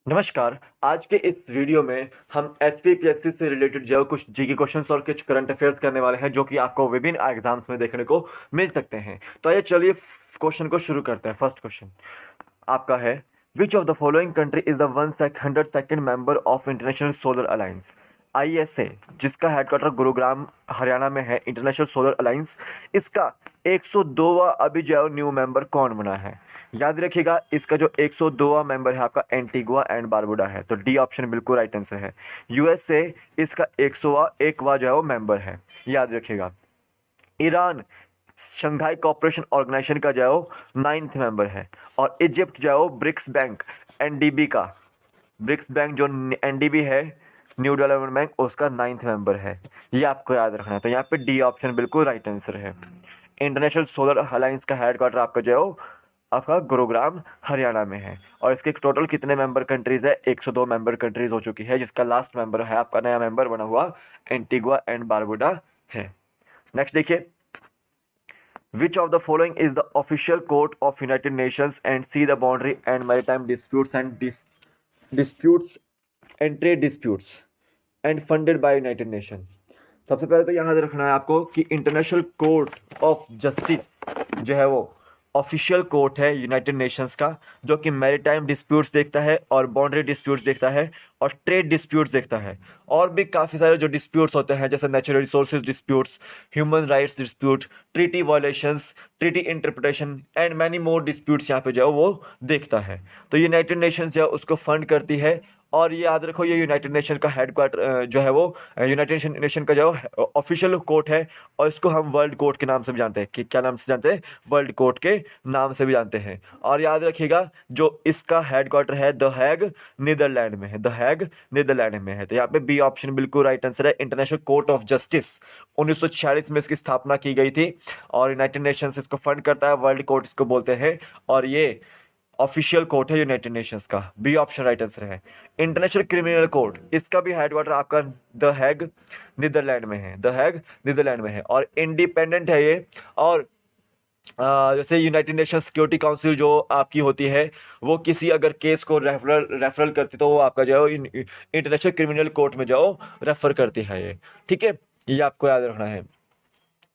नमस्कार। आज के इस वीडियो में हम एचपीपीएससी से रिलेटेड जो कुछ जीके क्वेश्चंस और कुछ करंट अफेयर्स करने वाले हैं जो कि आपको विभिन्न एग्जाम्स में देखने को मिल सकते हैं। तो आइए चलिए क्वेश्चन को शुरू करते हैं। फर्स्ट क्वेश्चन आपका है, विच of the following country is the 102nd member of international solar alliance ISA, जिसका हेडक्वार्टर गुरुग्राम हरियाणा में है। इंटरनेशनल सोलर अलायंस इसका 102वां अभी जो न्यू मेंबर कौन बना है? याद रखिएगा, इसका जो 102वां मेंबर है आपका एंटीगुआ एंड बारबुडा है। तो डी ऑप्शन बिल्कुल राइट आंसर है। यूएसए इसका 101वां जो है वो मेंबर है, याद रखिएगा। ईरान शंघाई कॉपरेशन ऑर्गेनाइजेशन का जो है वो 9th मेंबर है। और इजिप्ट जो है वो ब्रिक्स बैंक एनडीबी का, ब्रिक्स बैंक जो एनडीबी है, न्यू डेवलपमेंट बैंक, उसका 9th मेंबर है। ये आपको याद रखना है। तो यहाँ पे डी ऑप्शन बिल्कुल राइट आंसर है। इंटरनेशनल सोलर अलायंस का हेडक्वार्टर आपका जो है वो आपका गुरुग्राम हरियाणा में है। और इसके टोटल कितने मेंबर कंट्रीज है? 102 मेंबर कंट्रीज हो चुकी है, जिसका लास्ट मेंबर है आपका नया मेंबर बना हुआ एंटीगुआ एंड बारबुडा है। नेक्स्ट देखिए, Which of the following is the official court of United Nations and see the boundary and maritime disputes and disputes and trade disputes and funded by United Nations? सबसे पहले तो यहाँ रखना है आपको कि इंटरनेशनल कोर्ट ऑफ जस्टिस जो है वो ऑफिशियल कोर्ट है यूनाइटेड नेशंस का, जो कि मैरीटाइम डिस्प्यूट्स देखता है और बाउंड्री डिस्प्यूट्स देखता है और ट्रेड डिस्प्यूट्स देखता है। और भी काफ़ी सारे जो डिस्प्यूट्स होते हैं, जैसे natural resources disputes, human rights dispute, treaty violations, treaty interpretation and many more disputes यहाँ पे जो है वो देखता है। तो यूनाइटेड नेशंस जो है उसको फंड करती है। और ये याद रखो, ये यूनाइटेड नेशन का हेडक्वार्टर जो है वो यूनाइटेड नेशन का जो ऑफिशियल कोर्ट है। और इसको हम वर्ल्ड कोर्ट के नाम से भी जानते हैं। कि क्या नाम से जानते हैं? वर्ल्ड कोर्ट के नाम से भी जानते हैं। और याद रखिएगा, जो इसका हेडक्वार्टर है द हैग नीदरलैंड में है। द हैग नीदरलैंड में है। तो यहाँ पे बी ऑप्शन बिल्कुल राइट आंसर है। इंटरनेशनल कोर्ट ऑफ जस्टिस 1946 में इसकी स्थापना की गई थी और यूनाइटेड नेशंस इसको फंड करता है। वर्ल्ड कोर्ट इसको बोलते हैं और ये ऑफिशियल कोर्ट है यूनाइटेड नेशंस का। बी ऑप्शन राइट आंसर है। इंटरनेशनल क्रिमिनल कोर्ट इसका भी हेडक्वार्टर आपका द हैग नीदरलैंड में है। द हैग नीदरलैंड में है और इंडिपेंडेंट है ये। और जैसे यूनाइटेड नेशन सिक्योरिटी काउंसिल जो आपकी होती है, वो किसी अगर केस को रेफरल करती तो वो आपका जो है इंटरनेशनल क्रिमिनल कोर्ट में जाओ रेफर करती है ये। ठीक है, ये आपको याद रखना है।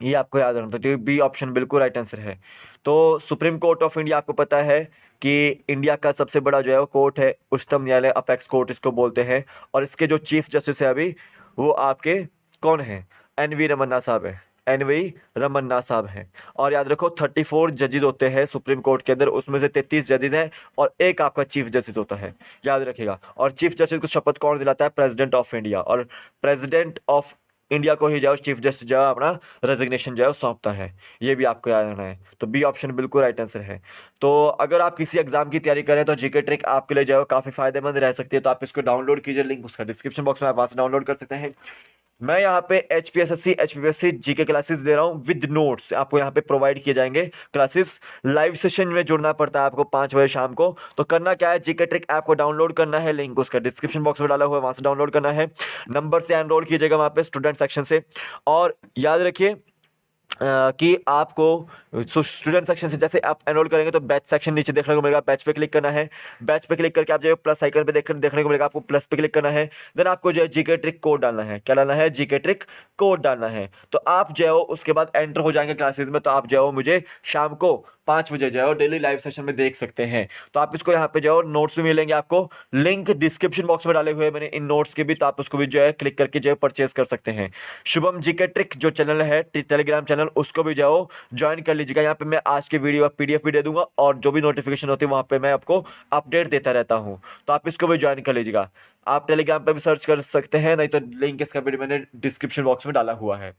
ये आपको याद रखना, तो बी ऑप्शन बिल्कुल राइट आंसर है। तो सुप्रीम कोर्ट ऑफ इंडिया आपको पता है कि इंडिया का सबसे बड़ा जो है वो कोर्ट है, उच्चतम न्यायालय, अपेक्स कोर्ट इसको बोलते हैं। और इसके जो चीफ जस्टिस है अभी, वो आपके कौन है? एनवी रमन्ना साहब है। एनवी रमन्ना साहब हैं। और याद रखो 34 जजेस होते हैं सुप्रीम कोर्ट के अंदर, उसमें से 33 जजेस हैं और एक आपका चीफ जस्टिस होता है, याद रखिएगा। और चीफ जस्टिस को शपथ कौन दिलाता है? President of India. और प्रेसिडेंट ऑफ इंडिया को ही जाओ चीफ जस्टिस जो है अपना रेजिग्नेशन जो है सौंपता है। ये भी आपको याद रखना है। तो बी ऑप्शन बिल्कुल राइट आंसर है। तो अगर आप किसी एग्जाम की तैयारी करें तो जीके ट्रिक आपके लिए जो है काफ़ी फायदेमंद रह सकती है। तो आप इसको डाउनलोड कीजिए, लिंक उसका डिस्क्रिप्शन बॉक्स में आप वहाँ से डाउनलोड कर सकते हैं। मैं यहाँ पे एचपीपीएससी जीके क्लासेस दे रहा हूँ विद नोट्स, आपको यहाँ पे प्रोवाइड किए जाएंगे क्लासेस। लाइव सेशन में जुड़ना पड़ता है आपको 5 बजे शाम को। तो करना क्या है, जीके ट्रिक ऐप को डाउनलोड करना है, लिंक उसका डिस्क्रिप्शन बॉक्स में डाला हुआ है, वहाँ से डाउनलोड करना है। नंबर से एनरोल कीजिएगा वहाँ पे स्टूडेंट सेक्शन से। और याद रखिए कि आपको स्टूडेंट सेक्शन से जैसे आप एनरोल करेंगे तो बैच सेक्शन नीचे देखने को मिलेगा, बैच पे क्लिक करना है। बैच पे क्लिक करके आप जो प्लस आइकन पे देखने को मिलेगा, आपको प्लस पे क्लिक करना है। देन आपको जो है जीके ट्रिक कोड डालना है। क्या डालना है? जीके ट्रिक कोड डालना है। तो आप जो है उसके बाद एंटर हो जाएंगे क्लासेस में। तो आप जो है मुझे शाम को 5 बजे जो है डेली लाइव सेशन में देख सकते हैं। तो आप इसको यहाँ पे जो है नोट्स भी मिलेंगे आपको, लिंक डिस्क्रिप्शन बॉक्स में डाले हुए हैं मैंने इन नोट्स के भी। तो आप उसको भी जो है क्लिक करके जो है परचेज कर सकते हैं। शुभम जीके ट्रिक जो चैनल है टेलीग्राम चैनल, उसको भी जाओ ज्वाइन कर लीजिएगा। यहाँ पे मैं आज के वीडियो का पीडीएफ भी दे दूंगा और जो भी नोटिफिकेशन होती है वहाँ पे मैं आपको अपडेट देता रहता हूँ। तो आप इसको भी ज्वाइन कर लीजिएगा। आप टेलीग्राम पे भी सर्च कर सकते हैं, नहीं तो लिंक इसका वीडियो मैंने डिस्क्रिप्शन बॉक्स में डाला हुआ है।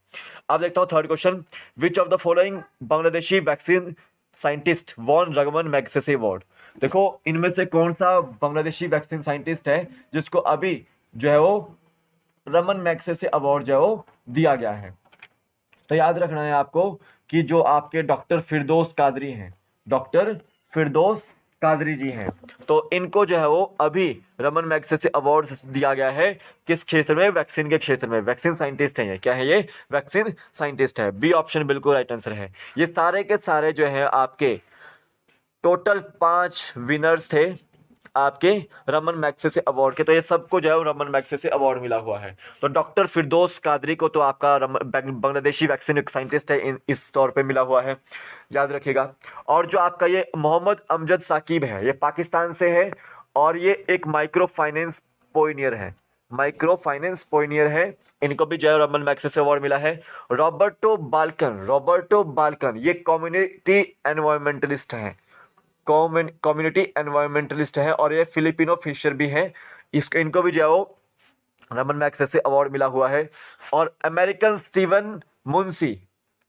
अब देखता हूँ third question, which of the following Bangladeshi vaccine scientist won Ramon Magsaysay award? देखो, इनमें से कौन सा बांग्लादेशी वैक्सीन साइंटिस्ट है जिसको अभी जो है वो रमन मैग्सेसे अवार्ड जो है वो दिया गया है? तो याद रखना है आपको कि जो आपके डॉक्टर फिरदौस कादरी हैं, डॉक्टर फिरदौस कादरी जी हैं, तो इनको जो है वो अभी रमन मैग्सेसे अवार्ड दिया गया है। किस क्षेत्र में? वैक्सीन के क्षेत्र में। वैक्सीन साइंटिस्ट हैं ये। क्या है ये? वैक्सीन साइंटिस्ट है। बी ऑप्शन बिल्कुल राइट आंसर है। ये सारे के सारे जो है आपके टोटल 5 विनर्स थे आपके रमन मैग्सेसे अवार्ड के। तो ये सबको जो है रमन मैग्सेसे अवार्ड मिला हुआ है। तो डॉक्टर फिरदौस कादरी को तो आपका बांग्लादेशी वैक्सीन साइंटिस्ट है, इस तौर पे मिला हुआ है, याद रखिएगा। और जो आपका ये मोहम्मद अमजद साकिब है, ये पाकिस्तान से है और ये एक माइक्रो फाइनेंस पोइनियर है, माइक्रो फाइनेंस पोइनियर है। इनको भी जो है रमन मैग्सेसे अवार्ड मिला है। रॉबर्टो बाल्कन ये कम्युनिटी एनवायरमेंटलिस्ट हैं, कम्युनिटी एनवायरमेंटलिस्ट हैं और ये फिलिपिनो फिशर भी हैं। इसको इनको भी जो है वो रमन मैग्सेसे अवार्ड मिला हुआ है। और अमेरिकन स्टीवन मुंसी,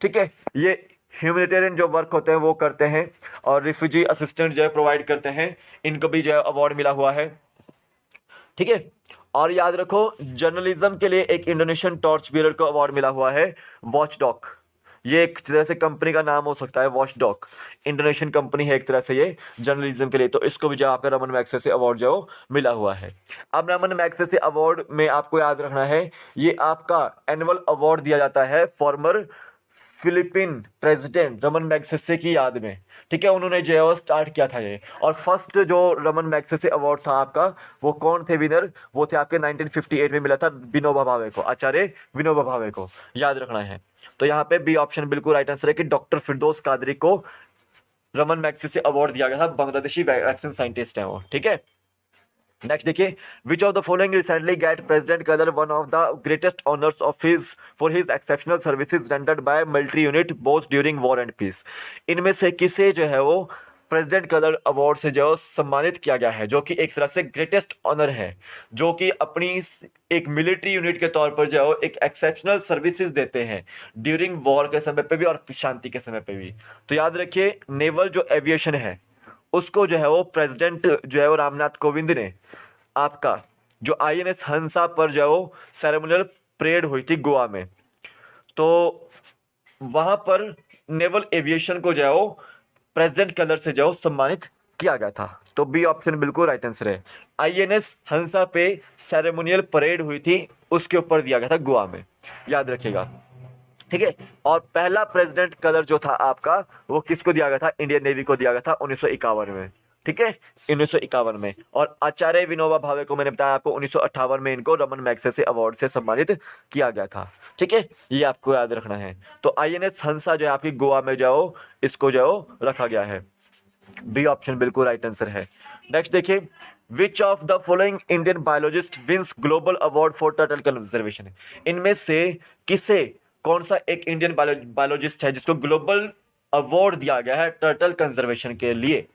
ठीक है, ये ह्यूमैनिटेरियन जो वर्क होते हैं वो करते हैं और रिफ्यूजी असिस्टेंट जो है प्रोवाइड करते हैं, इनको भी जो है अवार्ड मिला हुआ है, ठीक है। और याद रखो जर्नलिज्म के लिए एक इंडोनेशियन टॉर्च बियरर को अवार्ड मिला हुआ है, वॉचडॉग। ये एक तरह से कंपनी का नाम हो सकता है, वॉचडॉग इंडोनेशियन कंपनी है एक तरह से ये जर्नलिज्म के लिए। तो इसको भी जो आपका रमन मैग्सेसे अवार्ड जो मिला हुआ है। अब रमन मैग्सेसे अवार्ड में आपको याद रखना है, ये आपका एनुअल अवार्ड दिया जाता है farmer Philippine president Raman Magsaysay की याद में, ठीक है। उन्होंने जो है वो स्टार्ट किया था ये। और फर्स्ट जो रमन मैग्सेसे अवार्ड था आपका, वो कौन थे विनर, वो थे आपके 1958 में मिला था विनोबा भावे को, आचार्य विनोबा भावे को, याद रखना है। तो यहाँ पे बी ऑप्शन बिल्कुल राइट आंसर है कि डॉक्टर फिरदौस कादरी को रमन मैग्सेसे अवार्ड दिया गया था, बांग्लादेशी वैक्सीन साइंटिस्ट है वो, ठीक है। नेक्स्ट देखिए, which of the following recently get president colour one of the greatest honours of his for his exceptional services rendered by military unit both during war and peace. इनमें से किसे जो है वो प्रेसिडेंट कलर अवार्ड से जो सम्मानित किया गया है, जो कि एक तरह से ग्रेटेस्ट ऑनर है, जो कि अपनी एक मिलिट्री यूनिट के तौर पर जो है एक एक्सेप्शनल सर्विसेज देते हैं ड्यूरिंग वॉर के समय पे भी और शांति के समय पे भी। तो याद रखिए नेवल जो एविएशन है उसको जो है वो प्रेसिडेंट जो है वो रामनाथ कोविंद ने आपका जो आईएनएस हंसा पर जो है वो सेरेमोनियल परेड हुई थी गोवा में, तो वहां पर नेवल एविएशन को जो है वो प्रेसिडेंट कलर से जो है वो सम्मानित किया गया था। तो बी ऑप्शन बिल्कुल राइट आंसर है। आईएनएस हंसा पे सेरेमोनियल परेड हुई थी, उसके ऊपर दिया गया था गोवा में, याद रखिएगा, ठीक है। और पहला प्रेसिडेंट कलर जो था आपका वो किसको दिया गया था, इंडियन नेवी को दिया गया था 1951 में, ठीक है, 1951 में। और आचार्य विनोबा भावे को मैंने बताया आपको 1958 में इनको रमन मैग्सेसे अवार्ड से सम्मानित किया गया था, ठीक है, ये आपको याद रखना है। तो आईएनएस हंसा जो है आपकी गोवा में जाओ, इसको जो रखा गया है, बी ऑप्शन बिल्कुल राइट आंसर है। नेक्स्ट देखिए, which of the following Indian biologist wins global award for turtle conservation. इनमें से किसे, कौन सा एक इंडियन बायोलॉजिस्ट है जिसको ग्लोबल अवार्ड दिया गया है टर्टल कंजर्वेशन के लिए।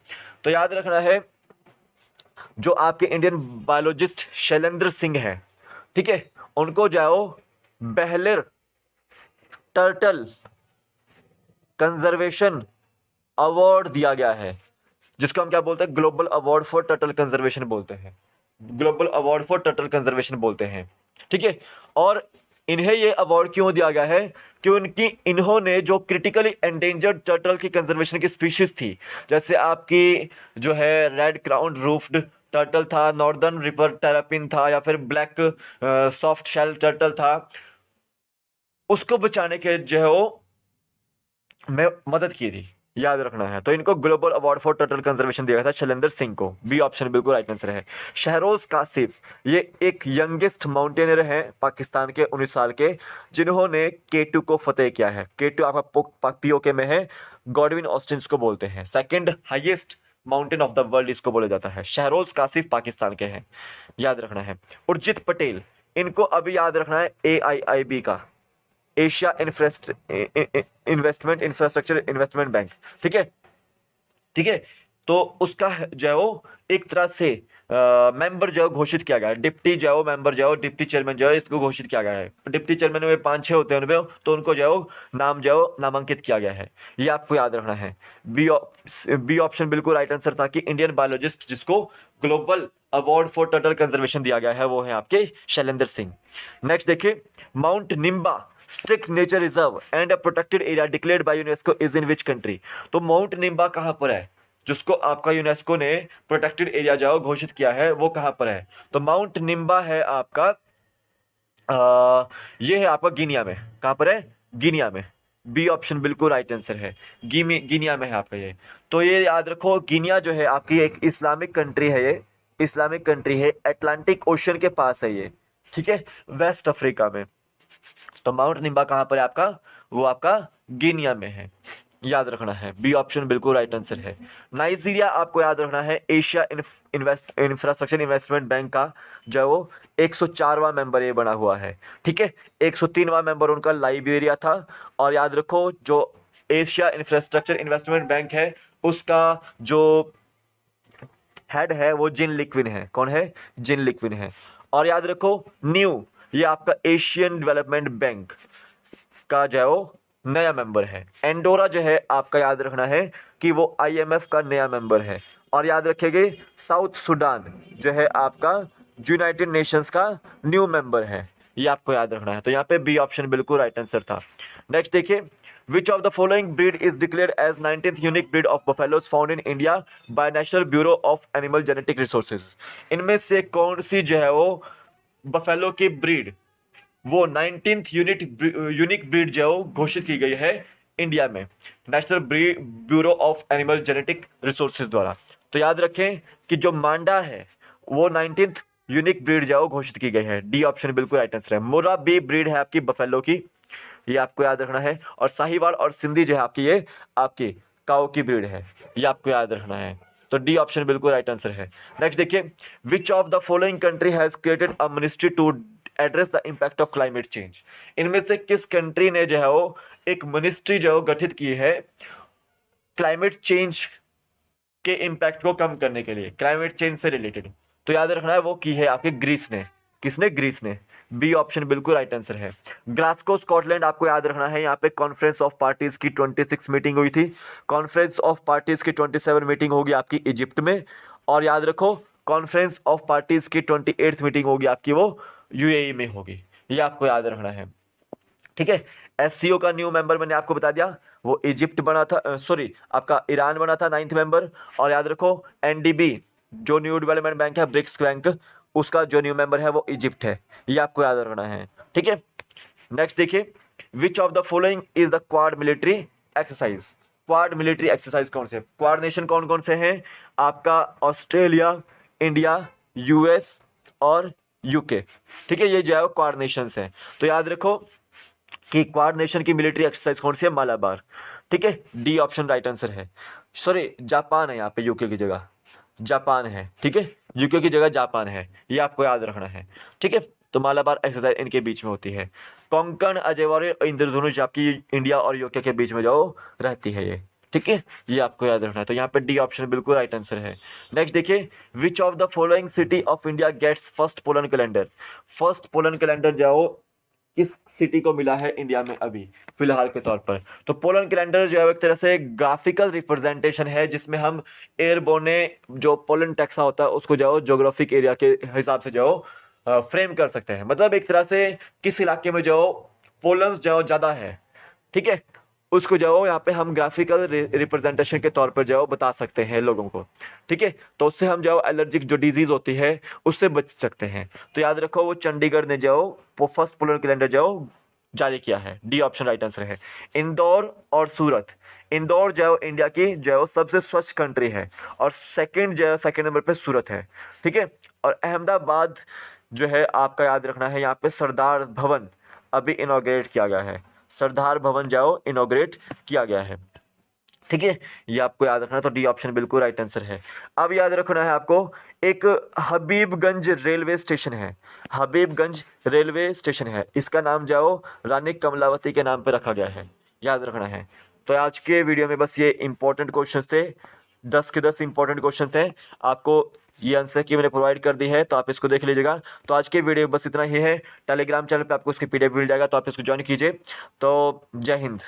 तो याद रखना है जो आपके इंडियन बायोलॉजिस्ट शैलेंद्र सिंह है, ठीक है, उनको जाओ बेहलर टर्टल कंजर्वेशन अवार्ड दिया गया है, जिसको हम क्या बोलते हैं, global award for turtle conservation बोलते हैं, global award for turtle conservation बोलते हैं, ठीक है। और इन्हें ये अवार्ड क्यों दिया गया है कि इन्होंने जो क्रिटिकली एंडेंजर्ड टर्टल की कंजर्वेशन की स्पीशीज थी, जैसे आपकी जो है रेड क्राउन रूफ्ड टर्टल था, नॉर्दर्न रिवर टेरापिन था, या फिर ब्लैक सॉफ्ट शेल टर्टल था, उसको बचाने के जो है वो में मदद की थी, याद रखना है। तो इनको global award for turtle conservation दिया गया था शैलेंद्र सिंह को, बी ऑप्शन बिल्कुल राइट आंसर है। शहरोज कासिफ ये एक यंगेस्ट माउंटेनियर हैं पाकिस्तान के, 19 साल के, जिन्होंने K2 को फतेह किया है। K2 आपका पीओके में है, गॉडविन ऑस्टिन को बोलते हैं, second highest mountain of the world इसको बोला जाता है। शहरोज कासिफ पाकिस्तान के हैं, याद रखना है। उर्जित पटेल, इनको अभी याद रखना है AIIB का, Asia investment infrastructure investment bank, ठीक है, ठीक है। तो उसका जो है वो एक तरह से मेंबर जो है घोषित किया गया है, डिप्टी जो है वो मेंबर जो है डिप्टी चेयरमैन जो है इसको घोषित किया गया है। डिप्टी चेयरमैन में 5-6 होते हैं उनमें, तो उनको जो है वो नाम जो है वो नामांकित किया गया है, ये आपको याद रखना है। बी ऑप्शन बिल्कुल राइट आंसर था कि इंडियन बायोलॉजिस्ट जिसको global award for turtle conservation दिया गया है वो है आपके शैलेंद्र सिंह। नेक्स्ट देखिए, mount Nimba strict nature reserve and a protected area declared by UNESCO is in which country. तो माउंट निम्बा कहां पर है, जिसको आपका यूनेस्को ने प्रोटेक्टेड एरिया जो घोषित किया है वो कहां पर है। तो माउंट निम्बा है आपका ये है आपका गिनिया में, कहां पर है, गिनिया में, बी ऑप्शन बिल्कुल राइट आंसर है, गिनिया में है आपका ये। तो ये याद रखो गिनिया जो है आपकी एक इस्लामिक कंट्री है, ये इस्लामिक कंट्री है, अटलांटिक ओशन के पास है ये, ठीक है, वेस्ट अफ्रीका में। तो माउंट निम्बा कहाँ पर है आपका, वो आपका गिनिया में है, याद रखना है। बी ऑप्शन बिल्कुल राइट आंसर है। नाइजीरिया आपको याद रखना है, एशिया इंफ्रास्ट्रक्चर इन्वेस्टमेंट बैंक का जो है वो 104वां मेंबर ये बना हुआ है, ठीक है। 103वां मेंबर उनका लाइबेरिया था। और याद रखो जो एशिया इंफ्रास्ट्रक्चर इन्वेस्टमेंट बैंक है उसका जो हेड है वो जिन लिक्विन है। कौन है, जिन लिक्विन है। और याद रखो न्यू, ये आपका एशियन डेवलपमेंट बैंक का जो है वो नया मेंबर है। एंडोरा जो है आपका याद रखना है कि वो आईएमएफ का नया मेंबर है। और याद रखिएगा साउथ सुडान जो है आपका यूनाइटेड नेशंस का न्यू मेंबर है, ये आपको याद रखना है। तो यहाँ पे बी ऑप्शन बिल्कुल राइट आंसर था। नेक्स्ट देखिए, which of the following breed is declared as 19th unique breed of buffaloes found in India by National Bureau of Animal Genetic Resources. इनमें से कौन सी जो है वो बफेलो की ब्रीड वो 19th यूनिक ब्रीड जो है वो घोषित की गई है इंडिया में national Bureau of Animal Genetic resources द्वारा। तो याद रखें कि जो मांडा है वो 19th यूनिक ब्रीड जो है वो घोषित की गई है। डी ऑप्शन बिल्कुल राइट आंसर है। मुर्रा बी ब्रीड है आपकी बफेलो की, ये आपको याद रखना है। और साहिवाल और सिंधी जो है आपकी ये आपकी काऊ की ब्रीड है, ये आपको याद रखना है। तो डी ऑप्शन बिल्कुल राइट आंसर है। नेक्स्ट देखिए, which of the following country has created a ministry to address the impact of climate change. इनमें से किस कंट्री ने जो है वो एक मिनिस्ट्री जो है गठित की है क्लाइमेट चेंज के इम्पैक्ट को कम करने के लिए, क्लाइमेट चेंज से रिलेटेड। तो याद रखना है वो की है आपके ग्रीस ने। किसने, ग्रीस ने। बी ऑप्शन बिल्कुल राइट आंसर है। ग्लासगो स्कॉटलैंड आपको याद रखना है, यहाँ पे कॉन्फ्रेंस ऑफ पार्टीज की 26 मीटिंग हुई थी। कॉन्फ्रेंस ऑफ पार्टीज की 27 मीटिंग होगी आपकी इजिप्ट में। और याद रखो कॉन्फ्रेंस ऑफ पार्टीज की 28th मीटिंग होगी आपकी वो यूएई में होगी, ये आपको याद रखना है, ठीक है। एससीओ का न्यू मेंबर मैंने आपको बता दिया, वो इजिप्ट बना था, सॉरी आपका ईरान बना था 9th मेंबर। और याद रखो एनडीबी जो न्यू डेवलपमेंट बैंक है, ब्रिक्स बैंक, उसका जो न्यू मेंबर है वो इजिप्ट है, ये आपको याद रखना है, ठीक है। नेक्स्ट देखिए, which of the following is the quad military exercise. Quad military exercise कौन से, क्वाड नेशन कौन कौन से हैं आपका, ऑस्ट्रेलिया, इंडिया, यूएस और यूके, ठीक है। ये जो है क्वाड नेशंस हैं। तो याद रखो कि क्वाड नेशन की मिलिट्री एक्सरसाइज कौन सी है, मालाबार, ठीक है। डी ऑप्शन राइट आंसर है। सॉरी जापान है यहाँ पे, यूके की जगह जापान है, ठीक है। यूके की जगह जापान है, ये आपको याद रखना है, ठीक है। तो मालाबार एक्सरसाइज इनके बीच में होती है। कोंकण, अजयवाड़े, इंद्रधनुष आपकी इंडिया और यूके के बीच में जो रहती है ये, ठीक है, ये आपको याद रखना है। तो यहाँ पे डी ऑप्शन बिल्कुल राइट आंसर है। नेक्स्ट देखिए, which of the following city of India gets first pollen calendar. First pollen calendar जाओ किस सिटी को मिला है इंडिया में अभी फिलहाल के तौर पर। तो पोलन कैलेंडर जो है एक तरह से ग्राफिकल रिप्रेजेंटेशन है जिसमें हम एयरबोर्ने जो पोलन टैक्सा होता है उसको जो ज्योग्राफिक एरिया के हिसाब से जो फ्रेम कर सकते हैं। मतलब एक तरह से किस इलाके में जो पोलन जो ज़्यादा है, ठीक है, उसको जो यहाँ पे हम ग्राफिकल रिप्रेजेंटेशन के तौर पर जो बता सकते हैं लोगों को, ठीक है। तो उससे हम जो एलर्जिक जो डिजीज होती है उससे बच सकते हैं। तो याद रखो वो चंडीगढ़ ने जो फर्स्ट पोलर कैलेंडर जो जारी किया है। डी ऑप्शन राइट आंसर है। इंदौर और सूरत, इंदौर जो इंडिया की जो सबसे स्वच्छ कंट्री है और सेकंड नंबर पे सूरत है, ठीक है। और अहमदाबाद जो है आपका याद रखना है, यहाँ पे सरदार भवन अभी इनॉग्रेट किया गया है, सरदार भवन जो इनॉग्रेट किया गया है, ठीक है, ये आपको याद रखना है। तो डी ऑप्शन बिल्कुल राइट आंसर है। अब याद रखना है आपको एक हबीबगंज रेलवे स्टेशन है, हबीबगंज रेलवे स्टेशन है, इसका नाम जो रानी कमलावती के नाम पे रखा गया है, याद रखना है। तो आज के वीडियो में बस ये इंपॉर्टेंट क्वेश्चन थे, 10 के 10 इंपॉर्टेंट क्वेश्चन थे, आपको ये आंसर की मैंने प्रोवाइड कर दी है, तो आप इसको देख लीजिएगा। तो आज के वीडियो बस इतना ही है। टेलीग्राम चैनल पे आपको उसकी पीडीएफ मिल जाएगा, तो आप इसको ज्वाइन कीजिए। तो जय हिंद।